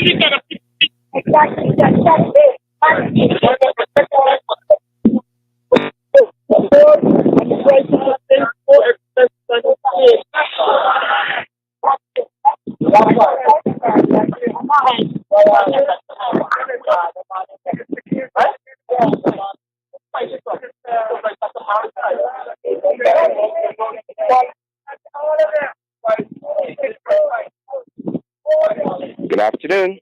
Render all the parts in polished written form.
Good afternoon.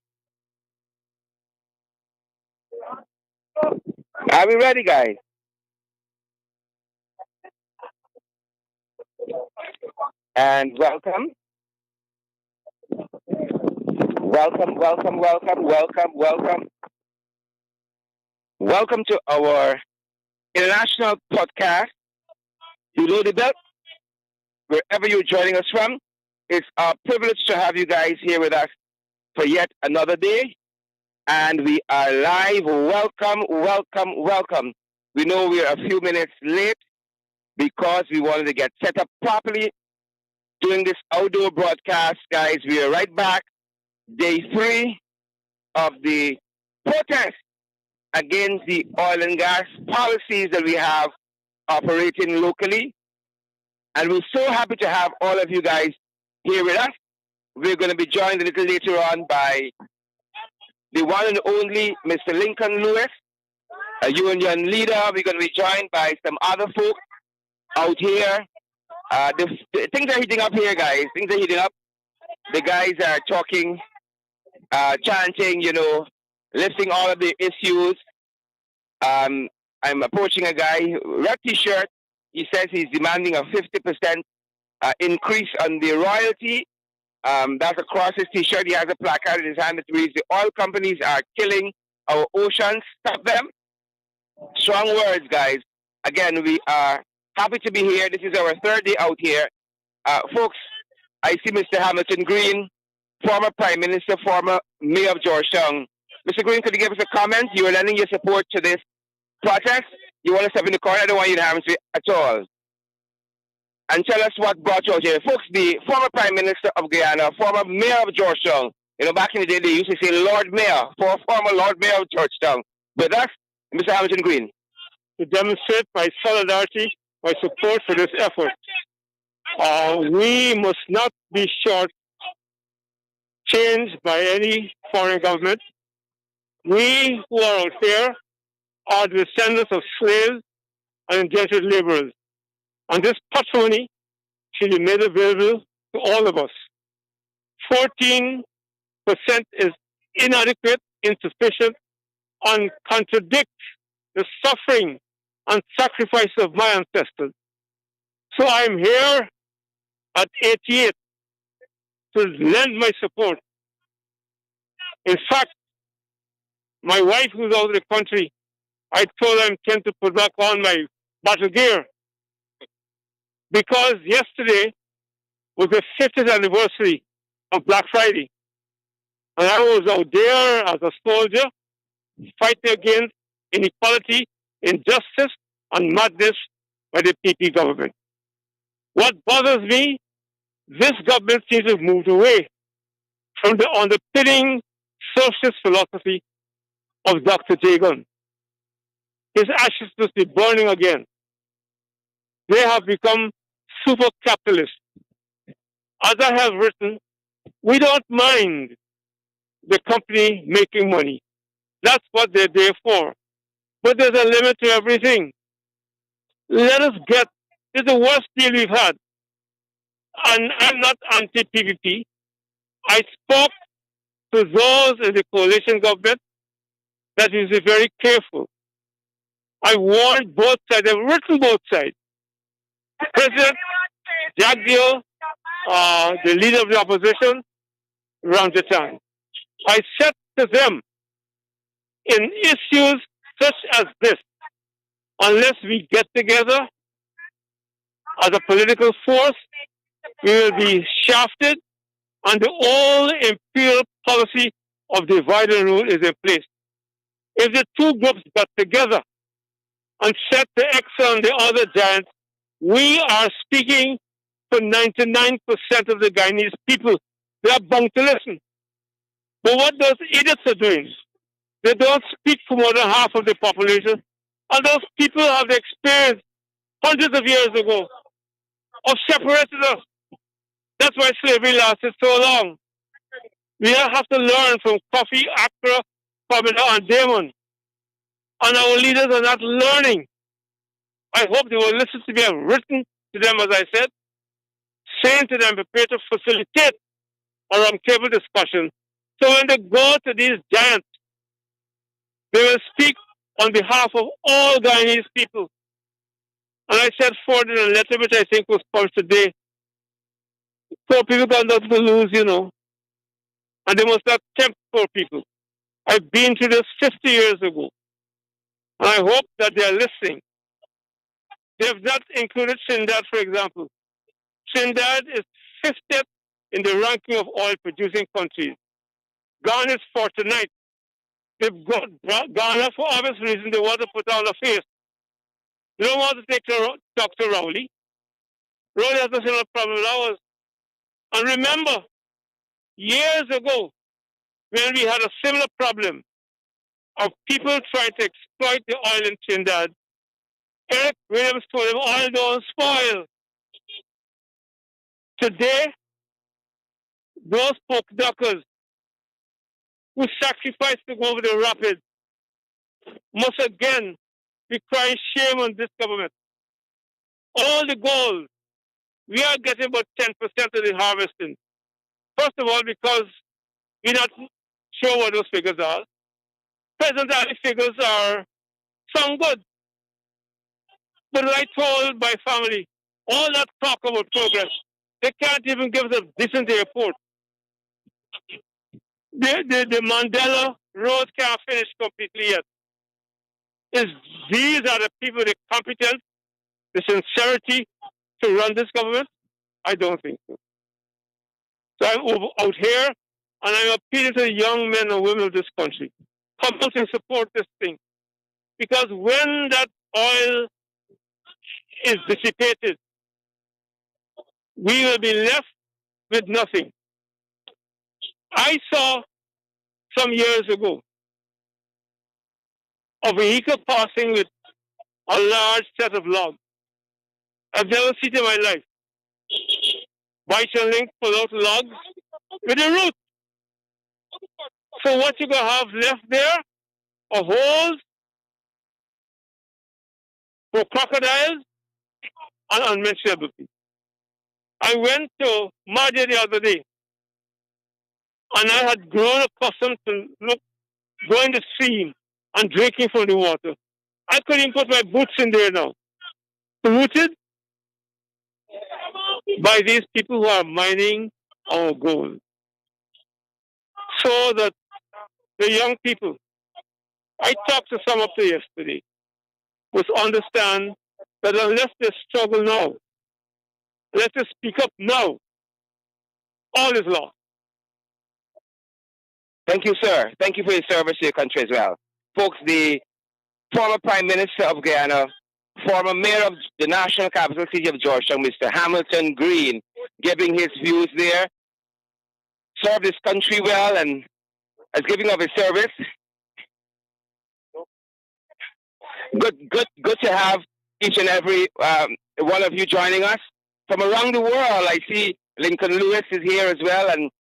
Are we ready, guys? And welcome, welcome. Welcome to our international podcast, Below the Belt, wherever you're joining us from. It's our privilege to have you guys here with us for yet another day. And we are live. Welcome. We know we're a few minutes late because we wanted to get set up properly doing this outdoor broadcast, guys. We are right back. Day 3 of the protest against the oil and gas policies that we have operating locally. And we're so happy to have all of you guys here with us. We're going to be joined a little later on by the one and only Mr. Lincoln Lewis, a union leader. We're going to be joined by some other folk out here. Things are heating up here, guys. Things are heating up. The guys are talking, chanting, lifting all of the issues. I'm approaching a guy, red T-shirt. He says he's demanding a 50% increase on the royalty. That's across his T-shirt. He has a placard in his hand that reads, "The oil companies are killing our oceans. Stop them." Strong words, guys. Again, we are happy to be here. This is our 3rd day out here. Folks, I see Mr. Hamilton Green, former Prime Minister, former Mayor of Georgetown. Mr. Green, could you give us a comment? You are lending your support to this protest. You want to step in the corner? I don't want you to have at all. And tell us what brought you out here. Folks, the former Prime Minister of Guyana, former Mayor of Georgetown. Back in the day, they used to say Lord Mayor, former Lord Mayor of Georgetown. With us, Mr. Hamilton Green. To demonstrate my solidarity, my support for this effort. We must not be short-changed by any foreign government. We who are out here are the descendants of slaves and indentured laborers. And this patrimony should be made available to all of us. 14% is inadequate, insufficient, and contradicts the suffering and sacrifice of my ancestors. So I'm here at 88 to lend my support. In fact, my wife who's out of the country, I told her I intend to put back on my battle gear because yesterday was the 50th anniversary of Black Friday. And I was out there as a soldier fighting against inequality, injustice, and madness by the PP government. What bothers me, this government seems to have moved away from the underpinning socialist philosophy of Dr. Jagan. His ashes must be burning again. They have become super capitalists. As I have written, we don't mind the company making money. That's what they're there for. But there's a limit to everything. Let us get, it's the worst deal we've had. And I'm not anti-PPP. I spoke to those in the coalition government that is very careful. I warned both sides, I've written both sides. President Jagdeo, the leader of the opposition, Ramjatan. I said to them, in issues such as this, unless we get together as a political force, we will be shafted, and the old imperial policy of divide and rule is in place. If the two groups got together and set the Excel and the other giants, we are speaking for 99% of the Guyanese people. They are bound to listen. But what those idiots are doing, they don't speak for more than half of the population. And those people have the experience hundreds of years ago of separating us. That's why slavery lasted so long. We have to learn from Kofi, Accra, Pamela, and Damon. And our leaders are not learning. I hope they will listen to me. I've written to them, as I said, saying to them, prepare to facilitate a roundtable discussion. So when they go to these giants, they will speak on behalf of all Guyanese people. And I said forward in a letter which I think was published today, poor people got nothing to lose, and they must not tempt poor people. I've been through this 50 years ago, and I hope that they are listening. They have not included Trinidad, for example. Trinidad is 50th in the ranking of oil-producing countries. Ghana is 49th. They've got Ghana for obvious reasons. They want to put on a face. They don't want to take to Dr. Rowley. Rowley has a similar problem with ours. And remember, years ago, when we had a similar problem of people trying to exploit the oil in Trinidad, Eric Williams told him, oil don't spoil. Today, those poke duckers who sacrificed to go over the rapids must again be crying shame on this government. All the gold, we are getting about 10% of the harvesting. First of all, because we're not sure what those figures are. Present figures are some good. But I told my family, all that talk about progress, they can't even give us a decent report. The Mandela Road can't finish completely yet. These are the people, the competence, the sincerity to run this government? I don't think so. So I'm out here, and I'm appealing to the young men and women of this country. Come out and support this thing. Because when that oil is dissipated, we will be left with nothing. I saw some years ago a vehicle passing with a large set of logs. I've never seen it in my life. Bison link pull out logs with a root. So what you're going to have left there are holes for crocodiles and unmentionable people. I went to Madia the other day, and I had grown accustomed to go in the stream and drinking from the water. I couldn't put my boots in there now. Polluted by these people who are mining our gold. So that the young people, I talked to some of them yesterday, must understand that unless they struggle now, let us speak up now, all is lost. Thank you, sir. Thank you for your service to your country as well. Folks, the former Prime Minister of Guyana, former mayor of the national capital city of Georgetown, Mr. Hamilton Green, giving his views there, served his country well and as giving of his service. Good to have each and every one of you joining us. From around the world, I see Lincoln Lewis is here as well, and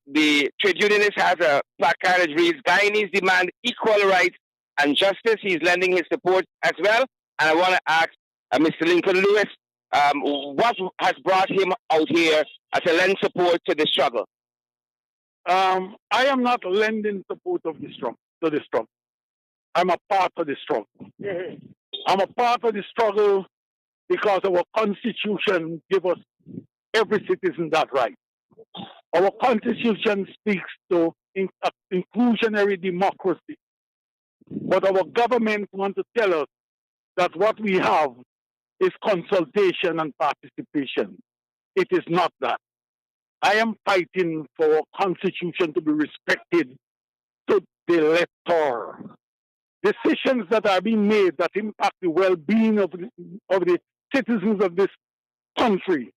the trade unionist has a placard that reads, Guyanese demand equal rights and justice. He's lending his support as well. And I want to ask Mr. Lincoln Lewis, what has brought him out here as a lend support to the struggle? I am not lending support to the struggle. I'm a part of the struggle. I'm a part of the struggle because our Constitution gives us every citizen that right. Our Constitution speaks to inclusionary democracy. But our government wants to tell us that what we have is consultation and participation. It is not that. I am fighting for our Constitution to be respected to the elector. Decisions that are being made that impact the well-being of the citizens of this country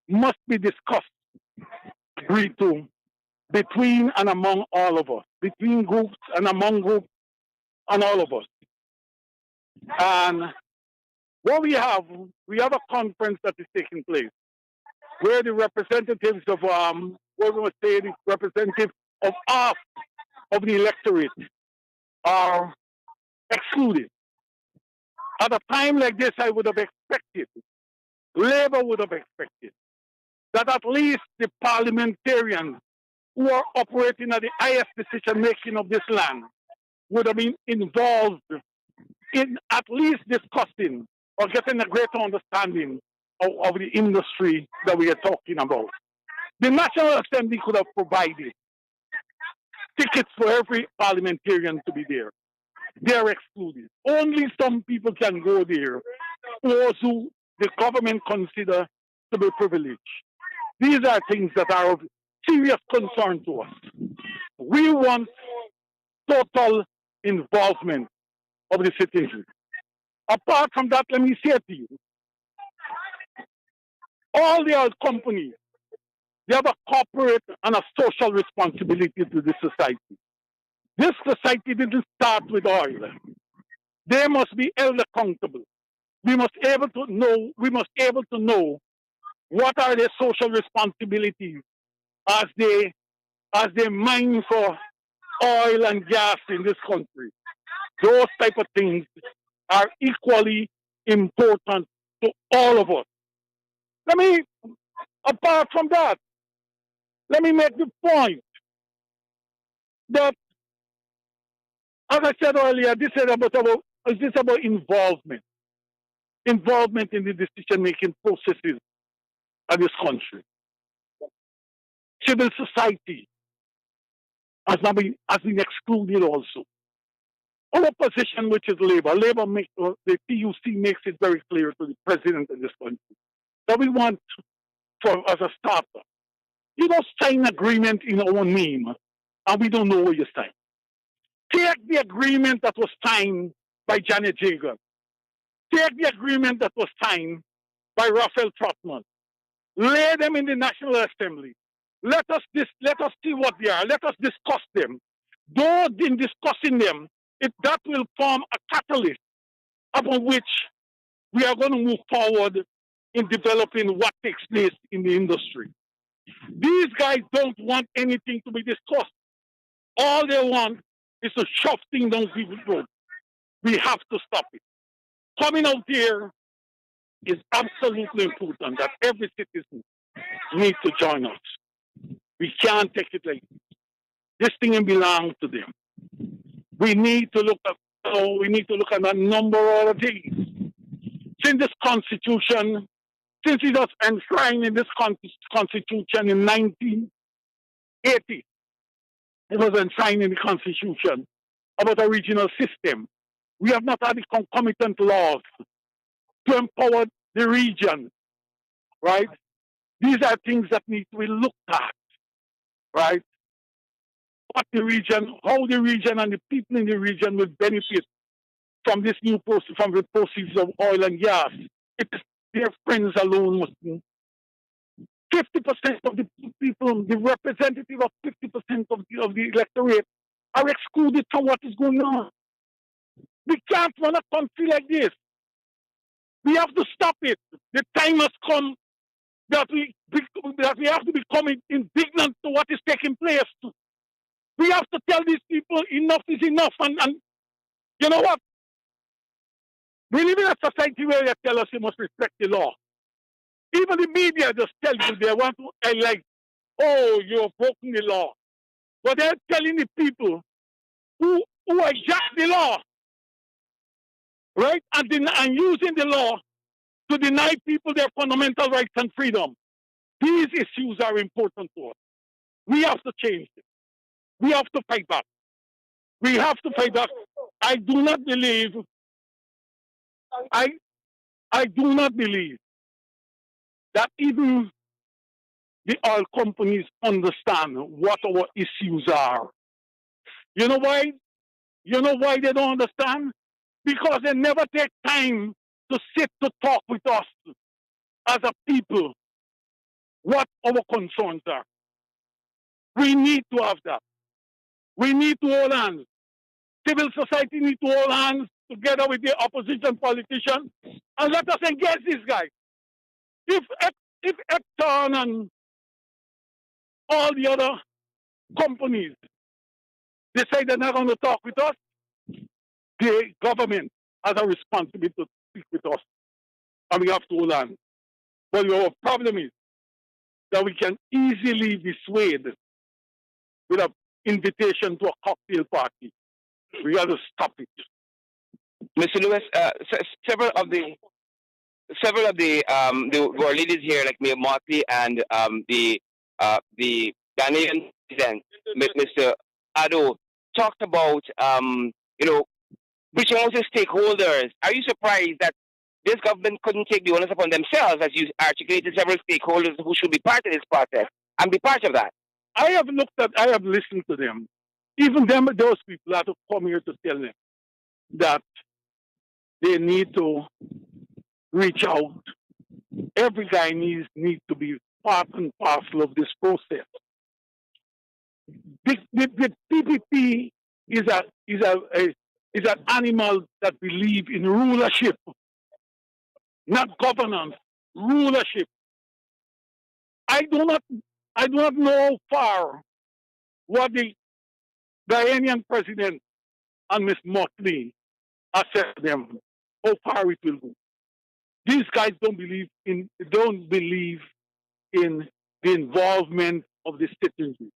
must be discussed, agreed to, between and among all of us, between groups and among groups and all of us. And what we have a conference that is taking place where the representatives of, what we must say, the representative of half of the electorate are excluded. At a time like this, I would have expected, Labour would have expected, that at least the parliamentarians who are operating at the highest decision making of this land would have been involved in at least discussing or getting a greater understanding of the industry that we are talking about. The National Assembly could have provided tickets for every parliamentarian to be there. They are excluded. Only some people can go there, those who the government consider to be privileged. These are things that are of serious concern to us. We want total involvement of the citizens. Apart from that, let me say to you, all the oil companies, they have a corporate and a social responsibility to this society. This society didn't start with oil. They must be held accountable. We must able to know what are their social responsibilities as they mine for oil and gas in this country. Those type of things are equally important to all of us. Apart from that, let me make the point that, as I said earlier, this is about involvement in the decision-making processes of this country. Civil society has been excluded also. Our position, which is Labour, the PUC makes it very clear to the president of this country that we want, as a starter, you don't sign agreement in our name, and we don't know what you sign. Take the agreement that was signed by Janet Jagan. Take the agreement that was signed by Raphael Trotman. Lay them in the National Assembly. Let us see what they are. Let us discuss them. Though in discussing them, that will form a catalyst upon which we are going to move forward in developing what takes place in the industry. These guys don't want anything to be discussed. All they want is to shove things down people's throats. We have to stop it. Coming out here is absolutely important that every citizen needs to join us. We can't take it like this thing belongs to them. We need to look at a number of other things. Since it was enshrined in this constitution in 1980, it was enshrined in the constitution about a regional system. We have not had the concomitant laws to empower the region, right? These are things that need to be looked at, right? How the region and the people in the region will benefit from this new process, from the proceeds of oil and gas. It's their friends alone. 50% of the people, the representative of 50% of the electorate, are excluded from what is going on. We can't run a country like this. We have to stop it. The time has come that we have to become indignant to what is taking place. We have to tell these people enough is enough. And you know what? We live in a society where they tell us you must respect the law. Even the media just tell you they want to highlight, oh, you're broken the law. But they're telling the people who hijack the law, right? And using the law to deny people their fundamental rights and freedom. These issues are important to us. We have to change it. We have to fight back. We have to fight back. I do not believe that even the oil companies understand what our issues are. You know why? You know why they don't understand? Because they never take time to sit to talk with us as a people what our concerns are. We need to have that. We need to hold hands. Civil society need to hold hands together with the opposition politicians and let us engage these guys. If Epton and all the other companies decide they're not going to talk with us, the government has a responsibility to speak with us, and we have to hold on. But our problem is that we can easily dissuade with an invitation to a cocktail party. We got to stop it. Mr. Lewis, several of the who are leaders here, like Mayor Motley and the Ghanaian president, Mr. Ado, talked about reaching out to stakeholders. Are you surprised that this government couldn't take the onus upon themselves, as you articulated several stakeholders who should be part of this process and be part of that? I have listened to them. Even those people that have come here to tell them that they need to reach out. Every guy needs to be part and parcel of this process. The PPP is an animal that believes in rulership, not governance. Rulership. I do not know far what the Ghanaian president and Ms. Motley have said to them, how far it will go. These guys don't believe in the involvement of the citizenry.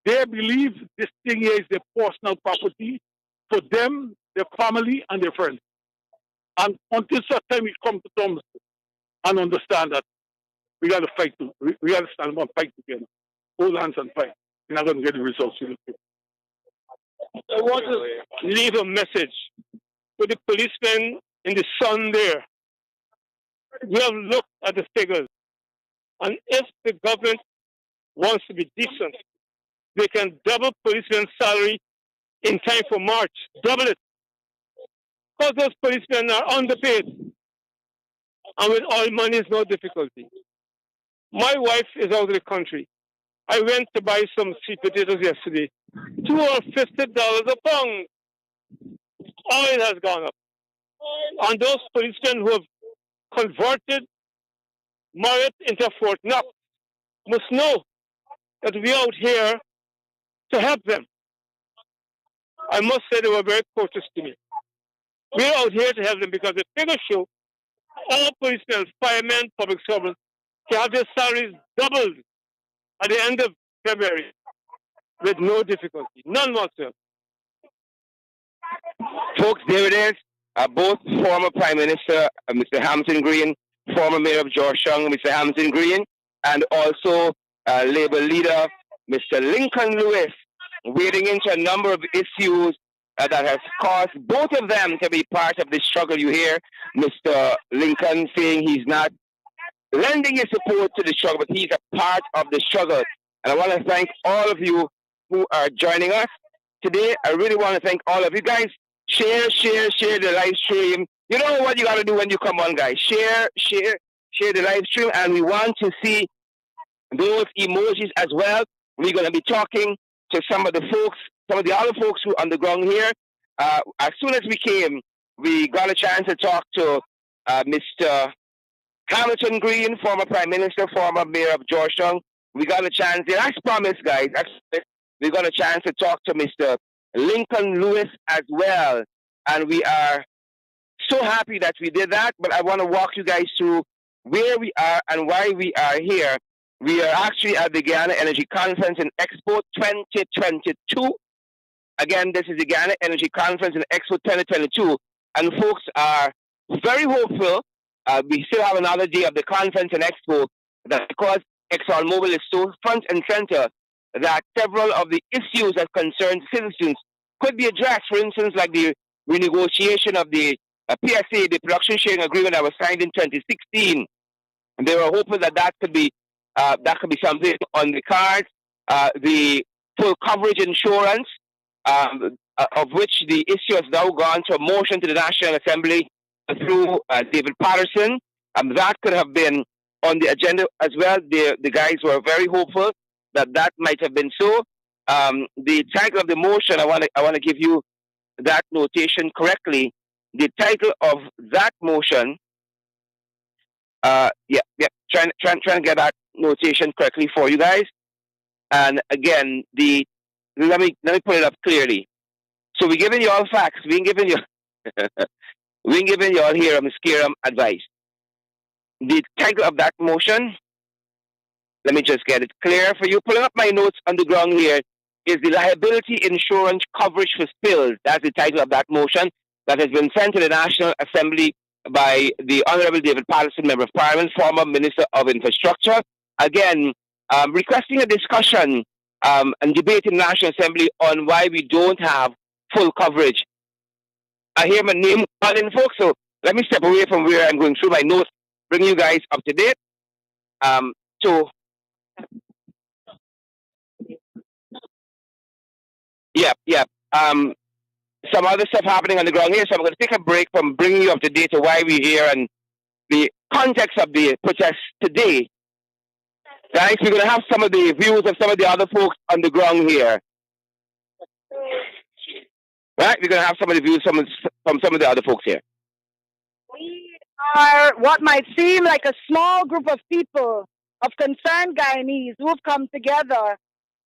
They believe this thing here is their personal property for them, their family, and their friends. And until such time we come to terms and understand that we got to fight. We got to stand up and fight together. Hold hands and fight. We're not going to get the results. I want to leave a message for the policemen in the sun there. We have looked at the figures, and if the government wants to be decent, they can double policemen's salary in time for March. Double it. Because those policemen are underpaid. And with oil money is no difficulty. My wife is out of the country. I went to buy some sweet potatoes yesterday. $250 a pound. Oil has gone up. And those policemen who have converted Marriott into Fort Knox must know that we are out here to help them. I must say they were very courteous to me. We're out here to help them because the figures show all policemen, firemen, public servants can have their salaries doubled at the end of February with no difficulty, none whatsoever. Folks, there it is. Both former Prime Minister Mr. Hampton Green, former Mayor of Georgetown, Mr. Hampton Green, and also Labour leader Mr. Lincoln Lewis, wading into a number of issues that has caused both of them to be part of the struggle. You hear Mr. Lincoln saying he's not lending his support to the struggle, but he's a part of the struggle. And I want to thank all of you who are joining us today. I really want to thank all of you guys. Share the live stream. You know what you got to do when you come on, guys. Share the live stream, and we want to see those emojis as well. We're going to be talking to some of the other folks who are on the ground here. As soon as we came, we got a chance to talk to Mr. Hamilton Green, former Prime Minister, former Mayor of Georgetown. We got a chance, and as promised, guys, we got a chance to talk to Mr. Lincoln Lewis as well. And we are so happy that we did that, but I want to walk you guys through where we are and why we are here. We are actually at the Ghana Energy Conference in Expo 2022. Again, this is the Ghana Energy Conference in Expo 2022. And folks are very hopeful. We still have another day of the conference in Expo, that because ExxonMobil is so front and center, that several of the issues that concern citizens could be addressed. For instance, like the renegotiation of the PSA, the production sharing agreement that was signed in 2016. And they were hoping that could be something on the cards. The full coverage insurance, of which the issue has now gone to a motion to the National Assembly through David Patterson. That could have been on the agenda as well. The guys were very hopeful. that might have been so. The title of the motion, I want to give you that notation correctly. The title of that motion, trying to get that notation correctly for you guys. And again, let me put it up clearly. So we're giving you all facts. We ain't giving you we ain't giving you all here scare advice. The title of that motion, let me just get it clear for you. Pulling up my notes on the ground here is the liability insurance coverage for spills. That's the title of that motion that has been sent to the National Assembly by the Honorable David Patterson, Member of Parliament, former Minister of Infrastructure. Again, requesting a discussion and debate in the National Assembly on why we don't have full coverage. I hear my name calling, folks, so let me step away from where I'm going through my notes, bring you guys up to date. So, yeah. Some other stuff happening on the ground here, so I'm going to take a break from bringing you up to date to why we're here and the context of the protest today. Guys, we're going to have some of the views of some of the other folks on the ground here. Right? We're going to have some of the views from some of the other folks here. We are what might seem like a small group of people, of concerned Guyanese who have come together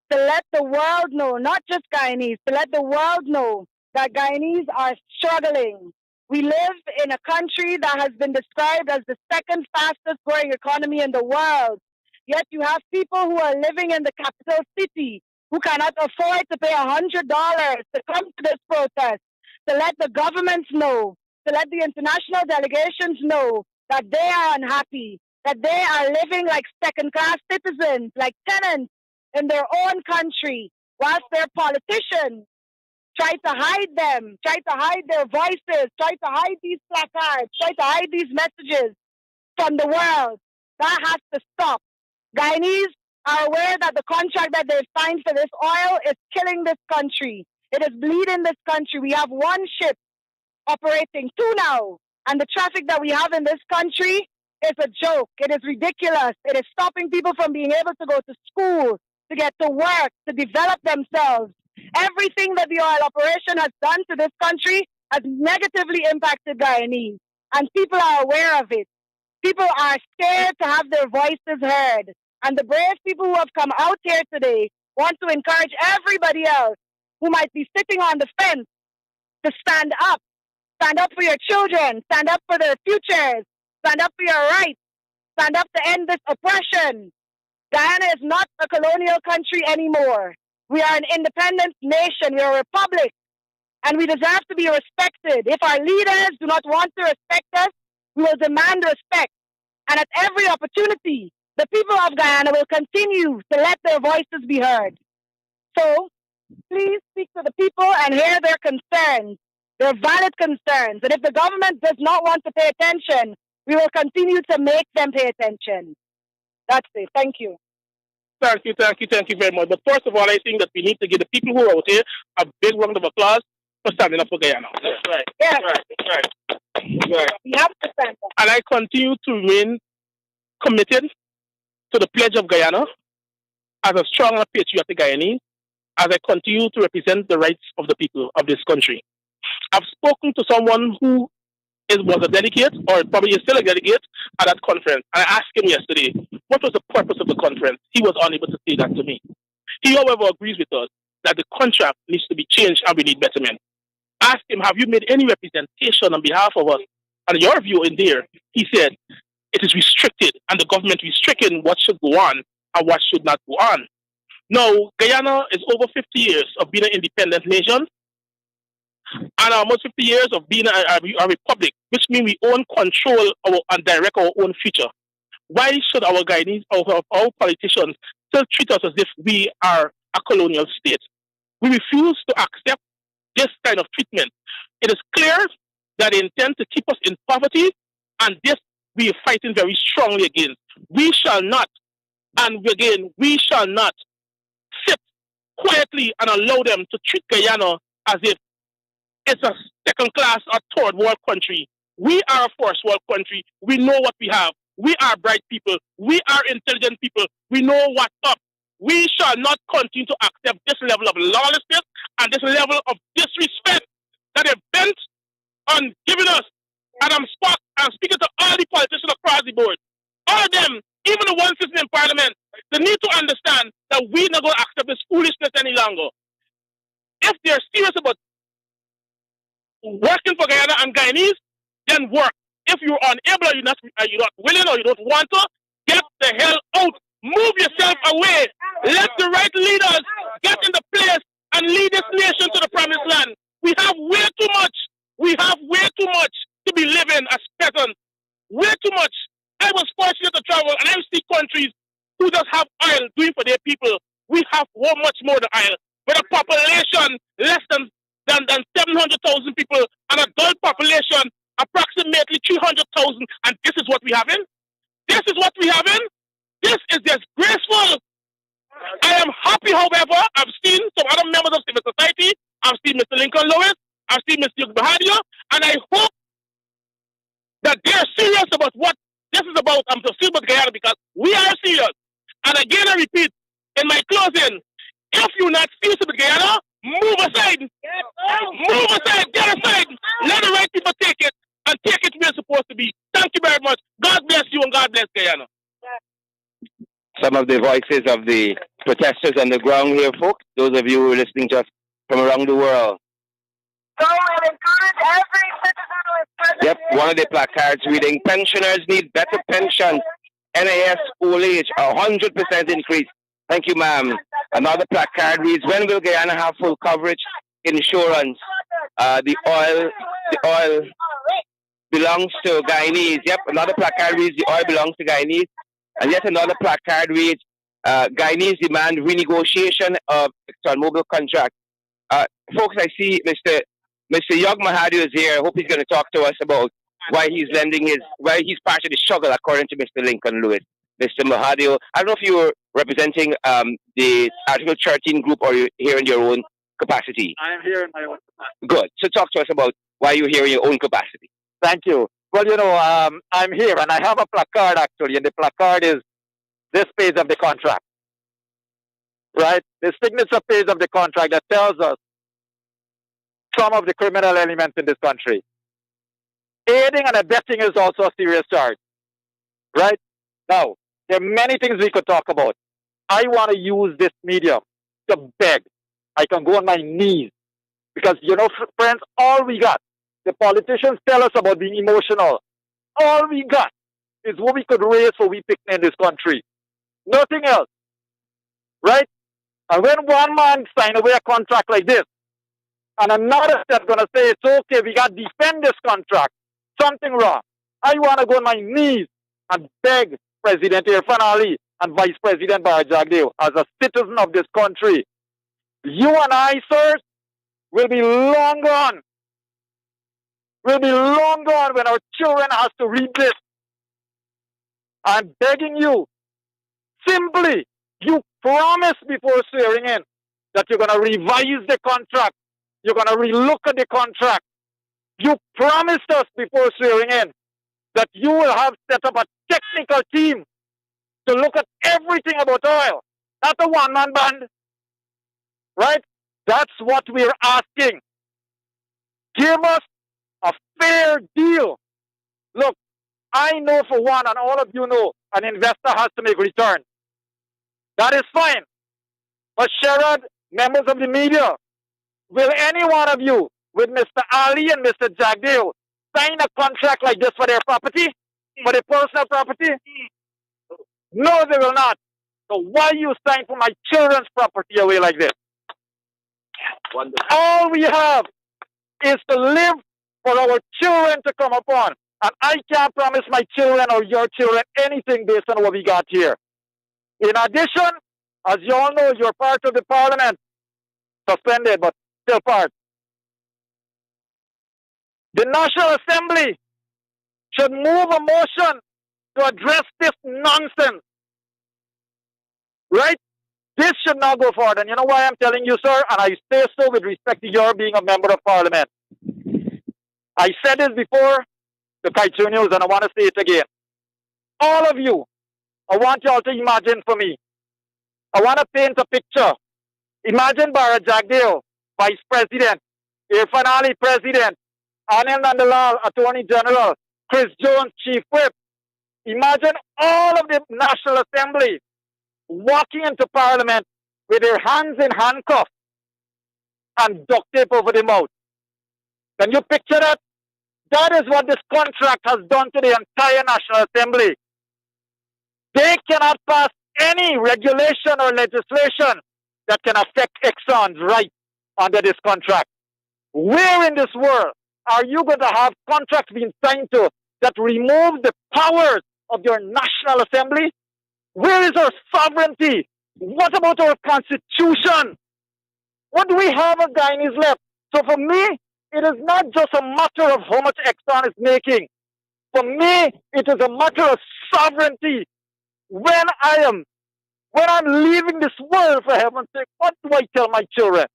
to let the world know, not just Guyanese, to let the world know that Guyanese are struggling. We live in a country that has been described as the second fastest growing economy in the world. Yet you have people who are living in the capital city who cannot afford to pay $100 to come to this protest, to let the governments know, to let the international delegations know that they are unhappy, that they are living like second-class citizens, like tenants in their own country, whilst their politicians try to hide them, try to hide their voices, try to hide these placards, try to hide these messages from the world. That has to stop. Guyanese are aware that the contract that they've signed for this oil is killing this country. It is bleeding this country. We have one ship operating, two now, and the traffic that we have in this country is a joke. It is ridiculous. It is stopping people from being able to go to school, to get to work, to develop themselves. Everything that the oil operation has done to this country has negatively impacted Guyanese, and people are aware of it. People are scared to have their voices heard. And the brave people who have come out here today want to encourage everybody else who might be sitting on the fence to stand up. Stand up for your children. Stand up for their futures. Stand up for your rights. Stand up to end this oppression. Guyana is not a colonial country anymore. We are an independent nation. We are a republic. And we deserve to be respected. If our leaders do not want to respect us, we will demand respect. And at every opportunity, the people of Guyana will continue to let their voices be heard. So, please speak to the people and hear their concerns, their valid concerns. And if the government does not want to pay attention, we will continue to make them pay attention. That's it. Thank you. Thank you very much. But first of all, I think that we need to give the people who are out here a big round of applause for standing up for Guyana. That's right. Yes. That's right. We have to stand up. And I continue to remain committed to the pledge of Guyana as a strong and patriotic Guyanese, as I continue to represent the rights of the people of this country. I've spoken to someone who was a delegate, or probably is still a delegate, at that conference. And I asked him yesterday, what was the purpose of the conference? He was unable to say that to me. He, however, agrees with us that the contract needs to be changed and we need betterment. Asked him, have you made any representation on behalf of us? And your view in there, he said, it is restricted, and the government restricting what should go on and what should not go on. Now, Guyana is over 50 years of being an independent nation, and almost 50 years of being a republic, which means we own control and direct our own future. Why should our Guyanese, our politicians, still treat us as if we are a colonial state? We refuse to accept this kind of treatment. It is clear that they intend to keep us in poverty, and this we are fighting very strongly against. We shall not, and again, we shall not sit quietly and allow them to treat Guyana as if it's a second-class or third-world country. We are a first-world country. We know what we have. We are bright people. We are intelligent people. We know what's up. we shall not continue to accept this level of lawlessness and this level of disrespect that they've bent on giving us. And I'm speaking to all the politicians across the board. All of them, even the ones sitting in parliament, they need to understand that we're not going to accept this foolishness any longer. If they're serious about working for Guyana and Guyanese, then work. If you're unable, or you're not willing, or you don't want to, get the hell out. Move yourself away. Let the right leaders get in the place and lead this nation to the promised land. We have way too much. We have way too much to be living as peasants. Way too much. I was fortunate to travel, and I see countries who just have oil doing for their people. We have so much more than oil. With a population less than 700,000 people, an adult population approximately 300,000, and this is what we have in? This is what we have in? This is disgraceful. I am happy, however, I've seen some other members of civil society. I've seen Mr. Lincoln Lewis. I've seen Mr. Yug Bahadia, and I hope that they're serious about what this is about. I'm so serious about Guyana because we are serious. And again, I repeat, in my closing, if you're not serious about Guyana, move aside. Move aside. Get aside. Let the right people take it and take it where it's supposed to be. Thank you very much. God bless you and God bless Guyana. Some of the voices of the protesters on the ground here, folks. Those of you who are listening to us from around the world. So I'll encourage every citizen who is present. Yep, one of the placards reading, pensioners need better pension. NAS old age, 100% increase. Thank you, ma'am. Another placard reads, when will Guyana have full coverage insurance? The oil belongs to Guyanese. Yep, another placard reads, the oil belongs to Guyanese. And yet another placard reads, Guyanese demand renegotiation of ExxonMobil contract. Folks, I see Mr. Yug Mahadu is here. I hope he's going to talk to us about why he's part of the struggle, according to Mr. Lincoln Lewis. Mr. Mahadu, I don't know if you're representing the Article 13 group or you're here in your own capacity. I am here in my own capacity. Good. So talk to us about why you're here in your own capacity. Thank you. Well, I'm here and I have a placard actually, and the placard is this page of the contract. Right? The signature page of the contract that tells us some of the criminal elements in this country. Aiding and abetting is also a serious charge. Right? Now, there are many things we could talk about. I want to use this medium to beg. I can go on my knees. Because, friends, all we got, the politicians tell us about being emotional. All we got is what we could raise for we picnic in this country. Nothing else. Right? And when one man sign away a contract like this, and another step going to say, it's okay, we got to defend this contract. Something wrong. I want to go on my knees and beg President Irfan Ali and Vice President Jagdeo, as a citizen of this country, you and I, sirs, will be long gone. Will be long gone when our children have to read this. I'm begging you, simply, you promised before swearing in that you're going to revise the contract. You're going to relook at the contract. You promised us before swearing in that you will have set up a technical team to look at everything about oil, not a one-man band. Right? That's what we're asking. Give us a fair deal. Look, I know for one, and all of you know, an investor has to make return. That is fine. But Sherrod, members of the media, will any one of you, with Mr. Ali and Mr. Jagdeo, sign a contract like this for their property? For their personal property? No, they will not. So why you sign for my children's property away like this? Wonderful. All we have is to live for our children to come upon. And I can't promise my children or your children anything based on what we got here. In addition, as you all know, you're part of the parliament. Suspended, but still part. The National Assembly should move a motion to address this nonsense. Right? This should not go forward. And you know why I'm telling you, sir? And I say so with respect to your being a member of parliament. I said this before to Kaichu News, and I want to say it again. All of you, I want you all to imagine for me I want to paint a picture. Imagine Bara Jagdeo, Vice President, Irfan Ali, President, Anil Nandalal, Attorney General, Chris Jones, Chief Whip. Imagine all of the National Assembly walking into Parliament with their hands in handcuffs and duct tape over the mouth. Can you picture that? That is what this contract has done to the entire National Assembly. They cannot pass any regulation or legislation that can affect Exxon's right under this contract. Where in this world are you going to have contracts being signed to that remove the powers of your National Assembly? Where is our sovereignty? What about our Constitution? What do we have of Guyanese left? So for me, it is not just a matter of how much Exxon is making. For me, it is a matter of sovereignty. When I'm leaving this world, for heaven's sake, what do I tell my children?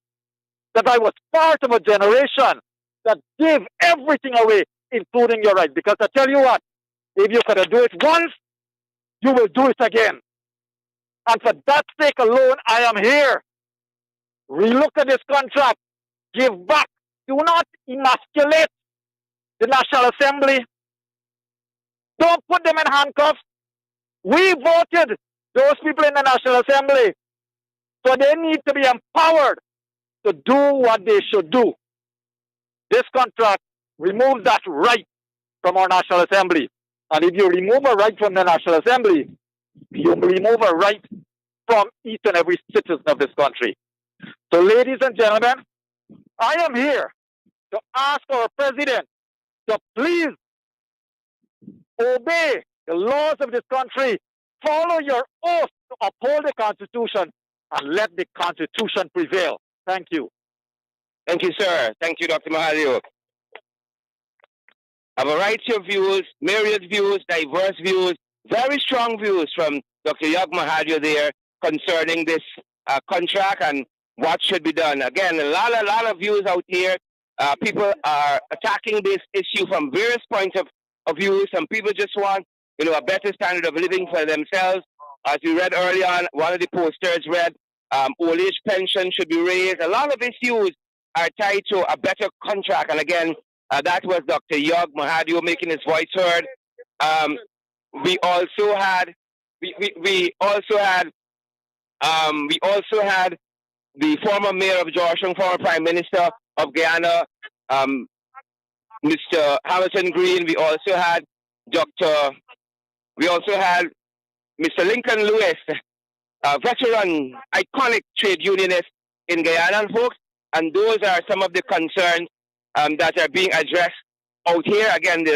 That I was part of a generation that gave everything away, including your rights. Because I tell you what, if you could do it once, you will do it again. And for that sake alone, I am here. Relook at this contract. Give back. Do not emasculate the National Assembly. Don't put them in handcuffs. We voted those people in the National Assembly. So they need to be empowered to do what they should do. This contract removes that right from our National Assembly. And if you remove a right from the National Assembly, you remove a right from each and every citizen of this country. So ladies and gentlemen, I am here to ask our president to please obey the laws of this country, follow your oath to uphold the Constitution, and let the Constitution prevail. Thank you. Thank you, sir. Thank you, Dr. Mahadio. A variety of views, myriad views, diverse views, very strong views from Dr. Yag Mahadio there concerning this contract and what should be done. Again, a lot of views out here. People are attacking this issue from various points of view. Some people just want, a better standard of living for themselves. As we read earlier on, one of the posters read, old age pension should be raised. A lot of issues are tied to a better contract. And again, that was Dr. Yag Mahadio making his voice heard. We also had the former mayor of Georgetown, former prime minister of Guyana, Mr. Hamilton Green. We also had Mr. Lincoln Lewis, a veteran, iconic trade unionist in Guyana, folks. And those are some of the concerns that are being addressed out here. Again,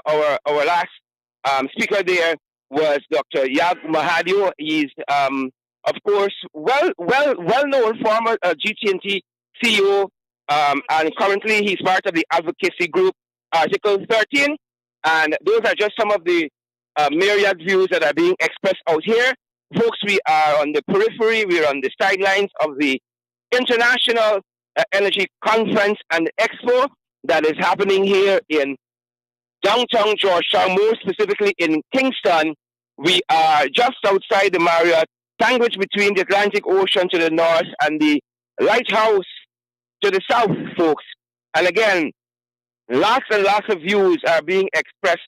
our last speaker there was Dr. Yag Mahadio. He's of course well known former GT&T CEO, and currently he's part of the advocacy group Article 13. And those are just some of the myriad views that are being expressed out here. Folks, we are on the periphery, we are on the sidelines of the International Energy Conference and Expo that is happening here in downtown Georgetown, more specifically in Kingston. We are just outside the Marriott, sandwiched between the Atlantic Ocean to the north and the lighthouse to the south, folks. And again, lots and lots of views are being expressed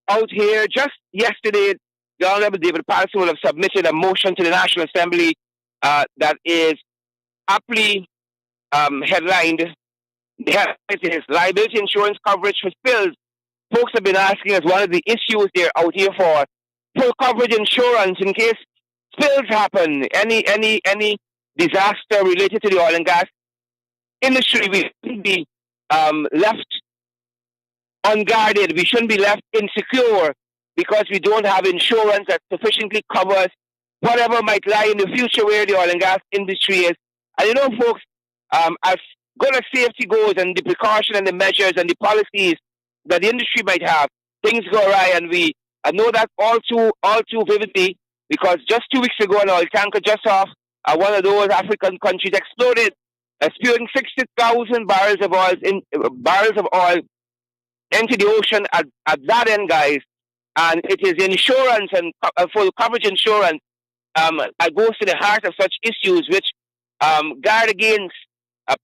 out here. Just yesterday, the Honorable David Patterson will have submitted a motion to the National Assembly that is aptly headlined. The headline is liability insurance coverage for spills. Folks have been asking us one of the issues they're out here for full coverage insurance in case spills happen, any disaster related to the oil and gas industry. We shouldn't be left unguarded. We shouldn't be left insecure because we don't have insurance that sufficiently covers whatever might lie in the future where the oil and gas industry is. And folks, as good as safety goes and the precaution and the measures and the policies that the industry might have, things go awry, and I know that all too vividly, because just 2 weeks ago an oil tanker just off one of those African countries exploded, spewing 60,000 barrels of oil into the ocean at that end, guys. And it is insurance and full coverage insurance goes to the heart of such issues, which guard against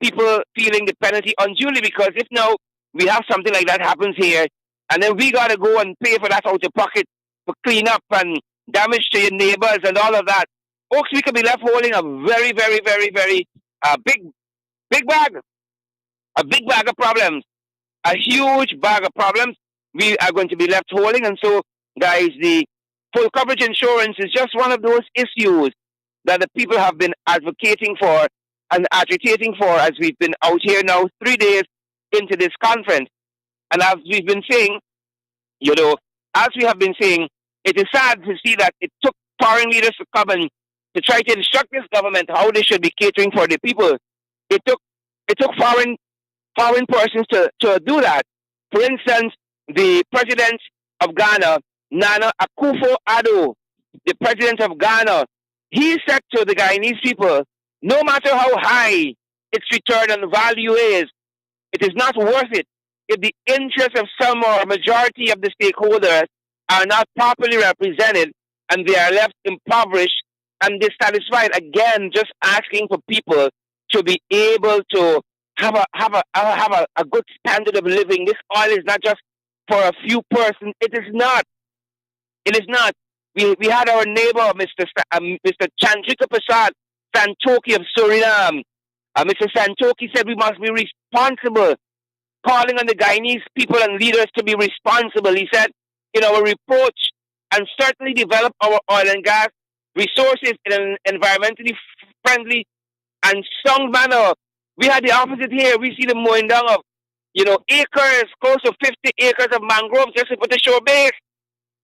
people feeling the penalty unduly. Because if now we have something like that happens here, and then we got to go and pay for that out of pocket for cleanup and damage to your neighbors and all of that, folks, we could be left holding a very, very, very, very big bag, a big bag of problems, a huge bag of problems we are going to be left holding. And so, guys, the full coverage insurance is just one of those issues that the people have been advocating for and agitating for as we've been out here now 3 days into this conference. And as we've been saying, as we have been saying, it is sad to see that it took foreign leaders to come and to try to instruct this government how they should be catering for the people. It took foreign persons to do that. For instance, the president of Ghana, Nana Akufo-Addo, the president of Ghana, he said to the Guyanese people, no matter how high its return on value is, it is not worth it if the interests of some or majority of the stakeholders are not properly represented and they are left impoverished and dissatisfied. Again, just asking for people to be able to have a good standard of living. This oil is not just for a few persons. It is not. It is not. We had our neighbor, Mr. Chandrika Prasad Santoki of Suriname. Mr. Santoki said we must be responsible, calling on the Guyanese people and leaders to be responsible. He said, in our reproach, and certainly develop our oil and gas resources in an environmentally friendly and sound manner. We had the opposite here. We see the mowing down of, acres, close to 50 acres of mangroves just to put a shore base.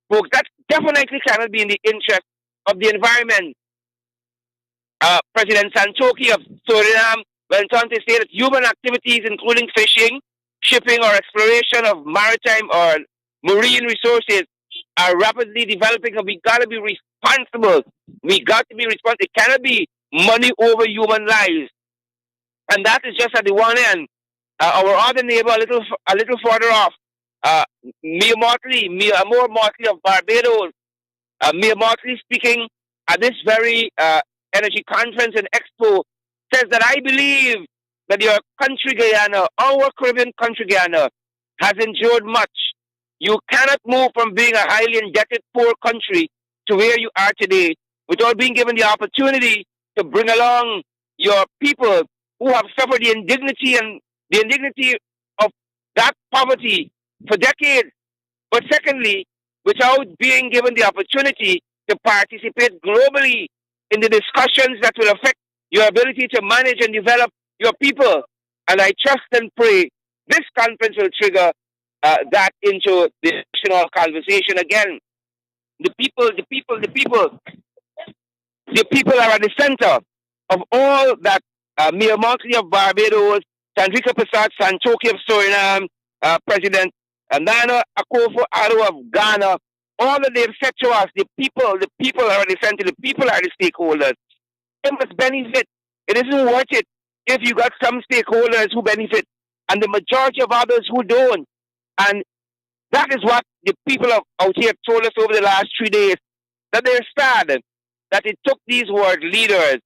Folks, that definitely cannot be in the interest of the environment. President Santoki of Suriname went on to say that human activities, including fishing, shipping, or exploration of maritime or marine resources, are rapidly developing, and we got to be responsible. We got to be responsible. It cannot be money over human lives. And that is just at the one end. Our other neighbor, a little further off, Mia Moore Motley of Barbados. Mia Motley speaking at this very energy conference and expo says that I believe that your country Guyana, our Caribbean country Guyana, has endured much. You cannot move from being a highly indebted poor country to where you are today without being given the opportunity to bring along your people who have suffered the indignity of that poverty for decades. But secondly, without being given the opportunity to participate globally in the discussions that will affect your ability to manage and develop your people. And I trust and pray this conference will trigger that into the national conversation again. The people are at the center of all that. Mia Motley of Barbados, Chandrika Prasad Santoki of Suriname, President Nana Akufo-Addo of Ghana, all that they've said to us, the people are at the center, the people are the stakeholders. It must benefit. It isn't worth it if you got some stakeholders who benefit and the majority of others who don't. And that is what the people out here told us over the last 3 days, that they're sad that it took these world leaders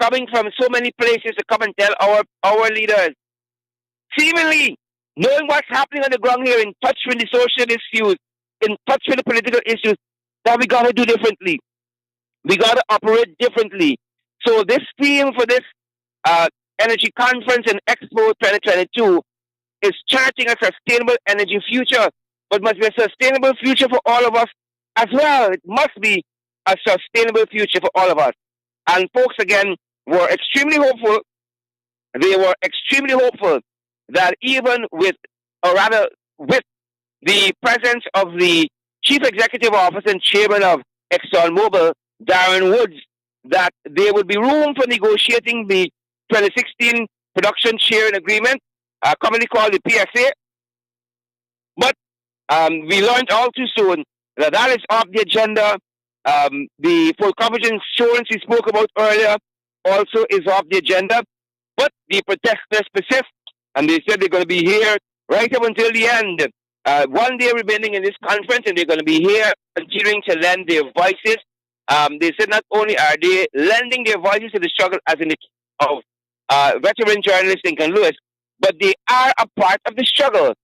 coming from so many places to come and tell our leaders, seemingly knowing what's happening on the ground here, in touch with the social issues, in touch with the political issues, that we got to do differently. We got to operate differently. So this theme for this energy conference and Expo 2022 is charting a sustainable energy future, but must be a sustainable future for all of us as well. It must be a sustainable future for all of us. And folks, again, were extremely hopeful. They were extremely hopeful that even with the presence of the Chief Executive Officer and Chairman of ExxonMobil, Darren Woods, that there would be room for negotiating the 2016 production sharing agreement, commonly called the PSA. But we learned all too soon that is off the agenda. The full coverage insurance we spoke about earlier also is off the agenda. But the protesters persist, and they said they're going to be here right up until the end. 1 day remaining in this conference, and they're going to be here continuing to lend their voices They said not only are they lending their voices to the struggle, as in the case of veteran journalist Lincoln Lewis, but they are a part of the struggle.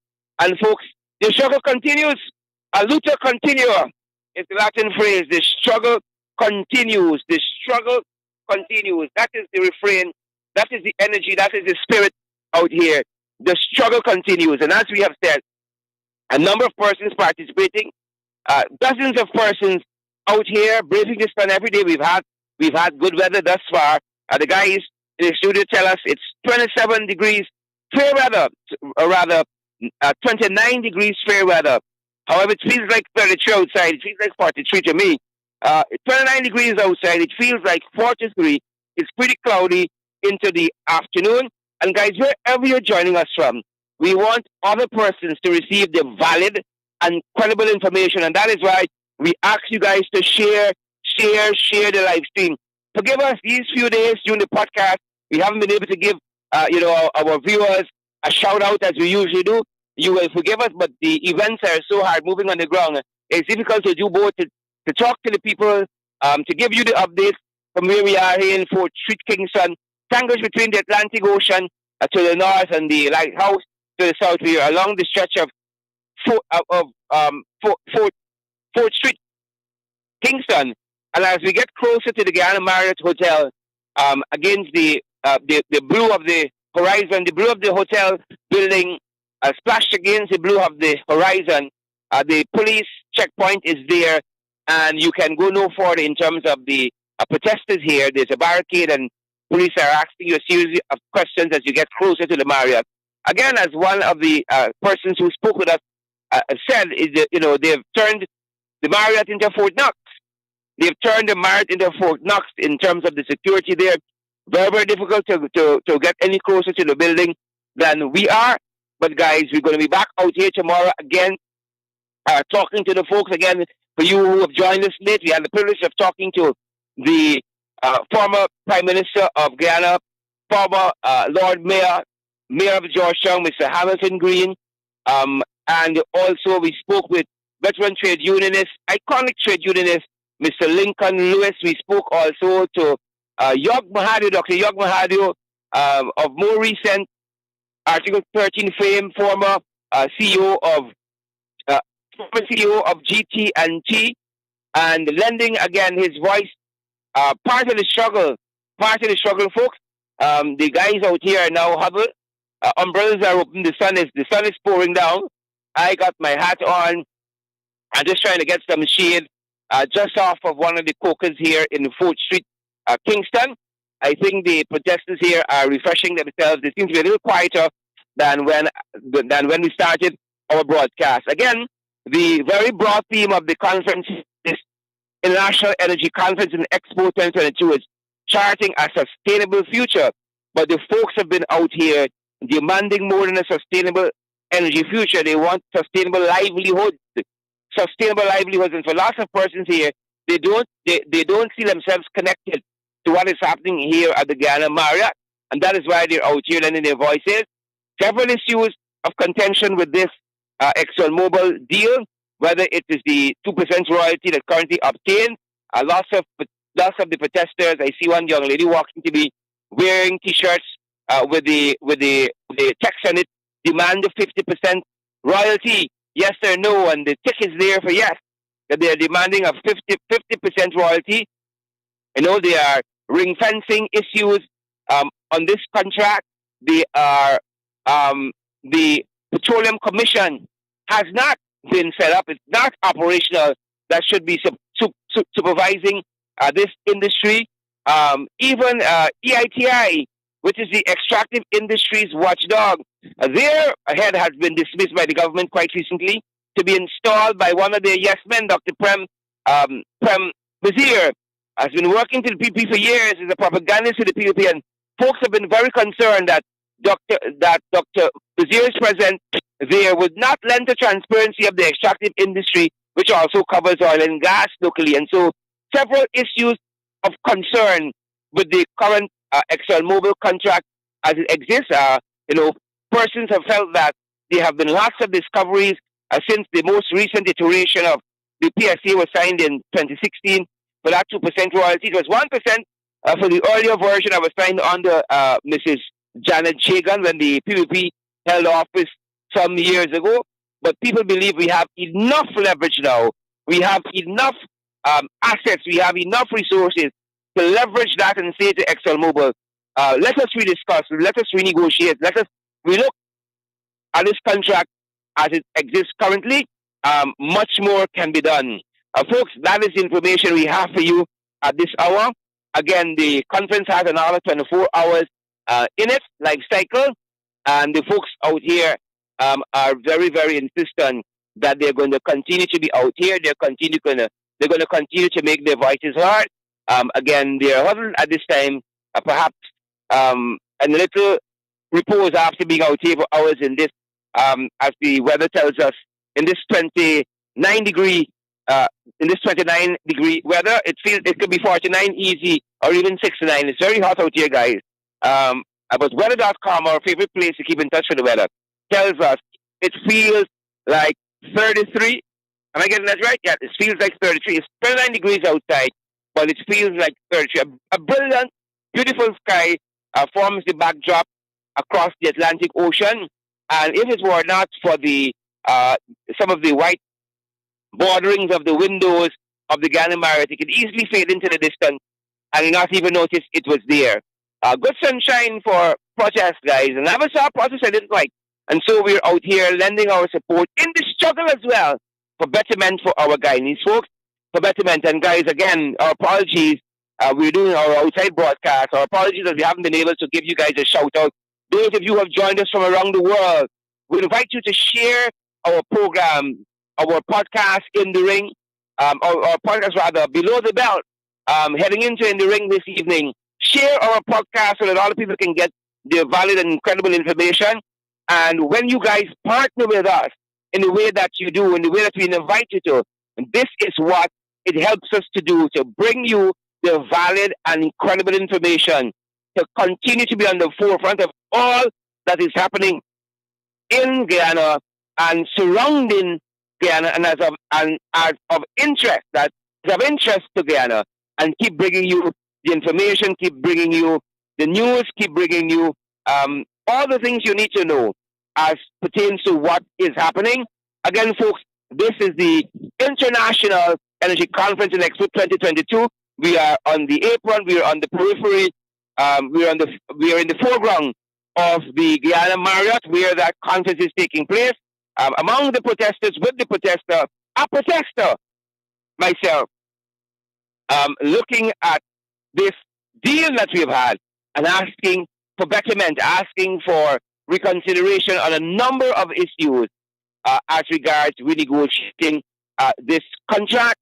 And folks, the struggle continues. A luta continua is the Latin phrase. The struggle continues. The struggle continues. That is the refrain. That is the energy. That is the spirit out here. The struggle continues. And as we have said, a number of persons participating, dozens of persons out here braving the sun every day. We've had good weather thus far. The guys in the studio tell us it's 27 degrees fair weather, or rather 29 degrees fair weather. However, it feels like 33 outside. It feels like 43 to me. 29 degrees outside. It feels like 43. It's pretty cloudy into the afternoon. And guys, wherever you're joining us from, we want other persons to receive the valid and credible information. And that is why we ask you guys to share the live stream. Forgive us these few days during the podcast. We haven't been able to give our viewers a shout out as we usually do. You will forgive us, but the events are so hard moving on the ground. It's difficult to do both, to talk to the people, to give you the updates from where we are here in Fort Street, Kingston, sandwiched between the Atlantic Ocean to the north and the lighthouse to the south. We are along the stretch of Fort Street, Kingston. And as we get closer to the Guyana Marriott Hotel, against the blue of the horizon, the blue of the hotel building splashed against the blue of the horizon, the police checkpoint is there, and you can go no further in terms of the protesters here. There's a barricade, and police are asking you a series of questions as you get closer to the Marriott. Again, as one of the persons who spoke with us said, is that, they've turned the Marriott into Fort Knox. They've turned the Marriott into Fort Knox in terms of the security there. Very, very difficult to get any closer to the building than we are. But guys, we're going to be back out here tomorrow again, talking to the folks again. For you who have joined us late, we had the privilege of talking to the former Prime Minister of Guyana, former Lord Mayor of Georgetown, Mr. Hamilton Green, and also we spoke with veteran trade unionist, iconic trade unionist, Mr. Lincoln Lewis. We spoke also to Dr. Yog Mahadio, of more recent Article 13 fame, former CEO of GT&T, and lending again his voice, part of the struggle, folks. The guys out here are now huddled. Umbrellas are open. The sun is pouring down. I got my hat on. I'm just trying to get some shade, just off of one of the cokers here in Fort Street, Kingston. I think the protesters here are refreshing themselves. They seem to be a little quieter than when we started our broadcast. Again, the very broad theme of the conference, this International Energy Conference in Expo 2022, is charting a sustainable future. But the folks have been out here demanding more than a sustainable energy future. They want sustainable livelihoods. And for lots of persons here, they don't see themselves connected to what is happening here at the Guyana Marriott, and that is why they're out here lending their voices. Several issues of contention with this ExxonMobil deal, whether it is the 2% royalty that currently obtained, lots of the protesters. I see one young lady walking to be wearing T-shirts with the text on it, demand the 50% royalty, yes or no, and the tick is there for yes, that they are demanding a 50% royalty. They are ring fencing issues on this contract. They are the Petroleum Commission has not been set up. It's not operational. That should be supervising this industry. Even EITI, which is the Extractive Industries Watchdog, their head has been dismissed by the government quite recently to be installed by one of their yes men, Dr. Prem Bazir. Has been working to the PPP for years as a propagandist to the PPP, and folks have been very concerned that Dr. Bazir's presence there would not lend to transparency of the extractive industry, which also covers oil and gas locally. And so several issues of concern with the current ExxonMobil contract as it exists. Persons have felt that there have been lots of discoveries since the most recent iteration of the PSA was signed in 2016. for that 2% royalty. It was 1% for the earlier version that was signed under Mrs. Janet Jagan when the PVP held office some years ago. But people believe we have enough leverage now. We have enough assets. We have enough resources to leverage that and say to ExxonMobil, let us rediscuss, let us renegotiate, let us relook at this contract as it exists currently. Much more can be done. Folks, that is the information we have for you at this hour. Again, the conference has another 24 hours in it, life cycle, and the folks out here are very, very insistent that they're going to continue to be out here. They're going to continue to make their voices heard. Again, they're huddled at this time, perhaps and a little repose after being out here for hours in this, as the weather tells us, in this 29 degree weather. It could be 49 easy or even 69. It's very hot out here, guys. But weather.com, our favorite place to keep in touch with the weather, tells us it feels like 33. Am I getting that right? Yeah, it feels like 33. It's 29 degrees outside, but it feels like 33. A brilliant, beautiful sky forms the backdrop across the Atlantic Ocean. And if it were not for the some of the white borderings of the windows of the Guyana Marriott, it could easily fade into the distance and you not even notice it was there. Good sunshine for protest, guys. And I never saw a protest I didn't like. And so we're out here lending our support in the struggle as well for betterment for our Guyanese folks, for betterment. And guys, again, our apologies. We're doing our outside broadcast. Our apologies that we haven't been able to give you guys a shout out. Those of you who have joined us from around the world, we invite you to share our program, our podcast In the Ring, our podcast rather, Below the Belt, heading into In the Ring this evening. Share our podcast so that all the people can get the valid and incredible information. And when you guys partner with us in the way that you do, in the way that we invite you to, this is what it helps us to do, to bring you the valid and incredible information, to continue to be on the forefront of all that is happening in Guyana and surrounding Guyana, and as of interest, that is of interest to Guyana, and keep bringing you the information, keep bringing you the news, keep bringing you all the things you need to know as pertains to what is happening. Again, folks, this is the International Energy Conference in Expo 2022. We are on the apron, we are on the periphery, we are in the foreground of the Guyana Marriott where that conference is taking place. Among the protesters, with the protester, a protester, myself, looking at this deal that we've had and asking for betterment, asking for reconsideration on a number of issues as regards renegotiating this contract,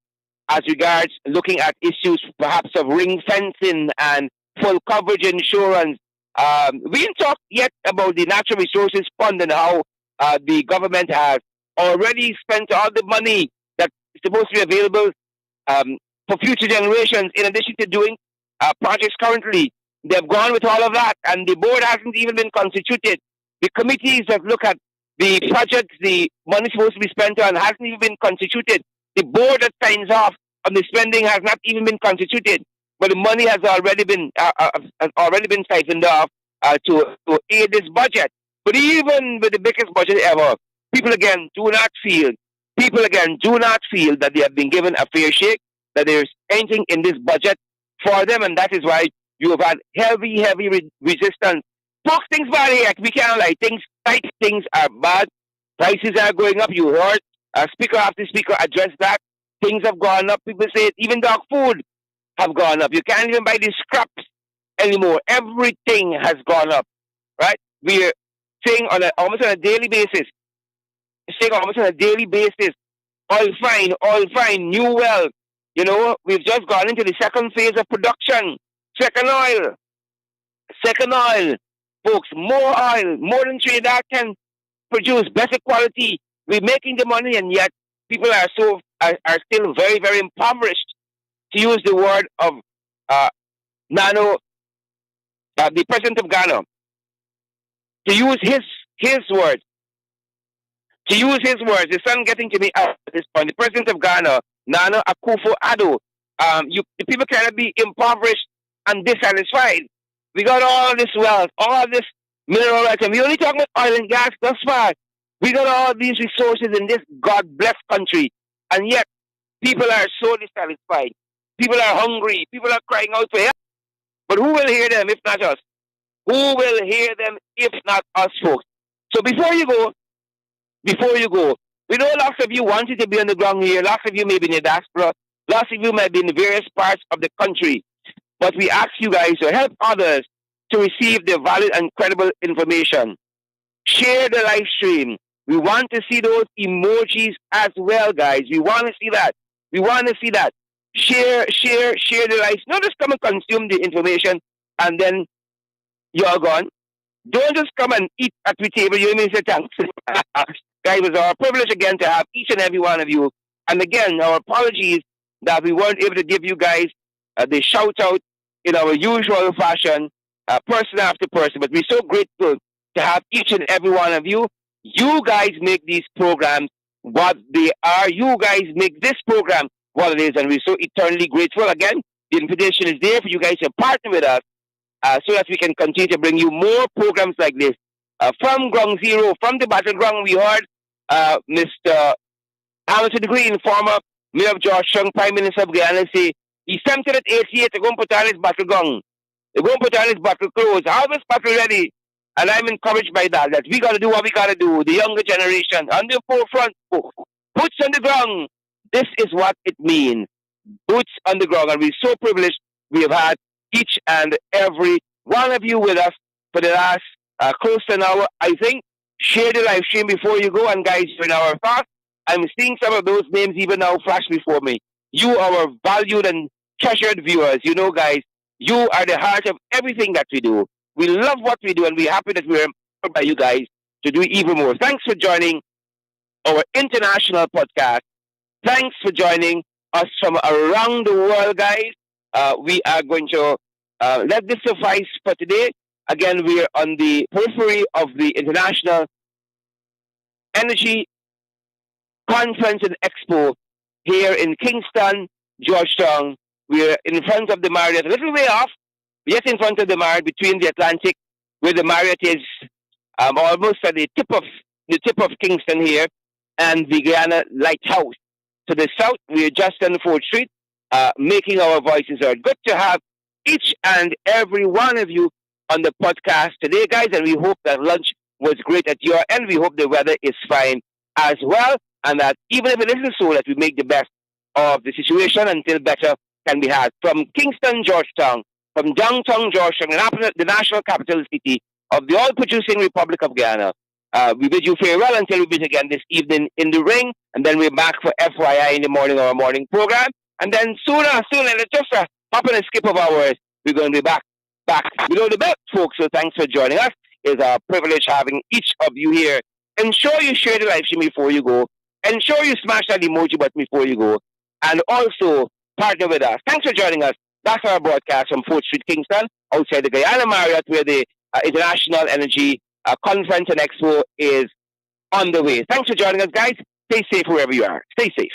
as regards looking at issues perhaps of ring fencing and full coverage insurance. We didn't talk yet about the Natural Resources Fund and how the government has already spent all the money that is supposed to be available for future generations, in addition to doing projects currently. They've gone with all of that, and the board hasn't even been constituted. The committees that look at the projects the money supposed to be spent on hasn't even been constituted. The board that signs off on the spending has not even been constituted, but the money has already been siphoned off to aid this budget. But even with the biggest budget ever, people again do not feel that they have been given a fair shake, that there's anything in this budget for them, and that is why you have had heavy resistance. Folks, things bad here. We can't lie. Things tight. Things are bad. Prices are going up. You heard speaker after speaker address that. Things have gone up. People say it. Even dog food have gone up. You can't even buy the scraps anymore. Everything has gone up. Right? We're saying almost on a daily basis. Oil fine, new well. You know, we've just gone into the second phase of production. Second oil. Folks, more oil, more than Trinidad can produce, better quality. We're making the money, and yet people are still very, very impoverished, to use the word of Nano, the president of Ghana, to use his words. The son getting to me out at this point. The president of Ghana, Nana Akufo-Addo, The people cannot be impoverished and dissatisfied. We got all this wealth, all this mineral rights, and we only talking about oil and gas thus far. We got all these resources in this God-blessed country, and yet people are so dissatisfied. People are hungry. People are crying out for help. But who will hear them if not us? Who will hear them if not us, folks? So before you go, we know lots of you wanted to be on the ground here. Lots of you may be in the diaspora. Lots of you may be in the various parts of the country. But we ask you guys to help others to receive the valid and credible information. Share the live stream. We want to see those emojis as well, guys. We want to see that. We want to see that. Share the live. Not just come and consume the information and then you're gone. Don't just come and eat at the table. You may say thanks. Guys, it's our privilege again to have each and every one of you. And again, our apologies that we weren't able to give you guys the shout out in our usual fashion, person after person. But we're so grateful to have each and every one of you. You guys make these programs what they are. You guys make this program what it is. And we're so eternally grateful. Again, the invitation is there for you guys to partner with us so that we can continue to bring you more programs like this. From Ground Zero, from the battleground, we heard Mr. Hamilton Green, former Mayor of Georgetown, Prime Minister of Guyana, say he attempted at 88 to go and put on his battleground. They're going to put on his battle clothes. Have his battle ready. And I'm encouraged by that we got to do what we got to do. The younger generation, on the forefront, boots on the ground. This is what it means. Boots on the ground. And we're so privileged we have had each and every one of you with us for the last close to an hour. I think share the live stream before you go. And guys, you're in our fast. I'm seeing some of those names even now flash before me. You, our valued and treasured viewers, you know, guys, you are the heart of everything that we do. We love what we do, and we're happy that we're empowered by you guys to do even more. Thanks for joining our international podcast. Thanks for joining us from around the world, guys. We are going to let this suffice for today. Again, we're on the periphery of the International Energy Conference and Expo here in Kingston, Georgetown. We're in front of the Marriott, a little way off, yet in front of the Marriott, between the Atlantic, where the Marriott is almost at the tip of Kingston here, and the Guyana Lighthouse. To the south, we're just on 4th Street, making our voices heard. Good to have each and every one of you on the podcast today, guys, and we hope that lunch was great at your end. We hope the weather is fine as well, and that even if it isn't so, that we make the best of the situation until better can be had. From Kingston, Georgetown, from downtown Georgetown, the national capital city of the oil-producing Republic of Guyana, we bid you farewell until we meet again this evening in the ring, and then we're back for FYI in the morning, our morning program. And then sooner, just a hop and a skip of hours, we're going to be back below the belt, folks. So thanks for joining us. It's a privilege having each of you here. Ensure you share the live stream before you go. Ensure you smash that emoji button before you go. And also partner with us. Thanks for joining us. That's our broadcast from 4th Street, Kingston, outside the Guyana Marriott, where the International Energy Conference and Expo is on the way. Thanks for joining us, guys. Stay safe wherever you are. Stay safe.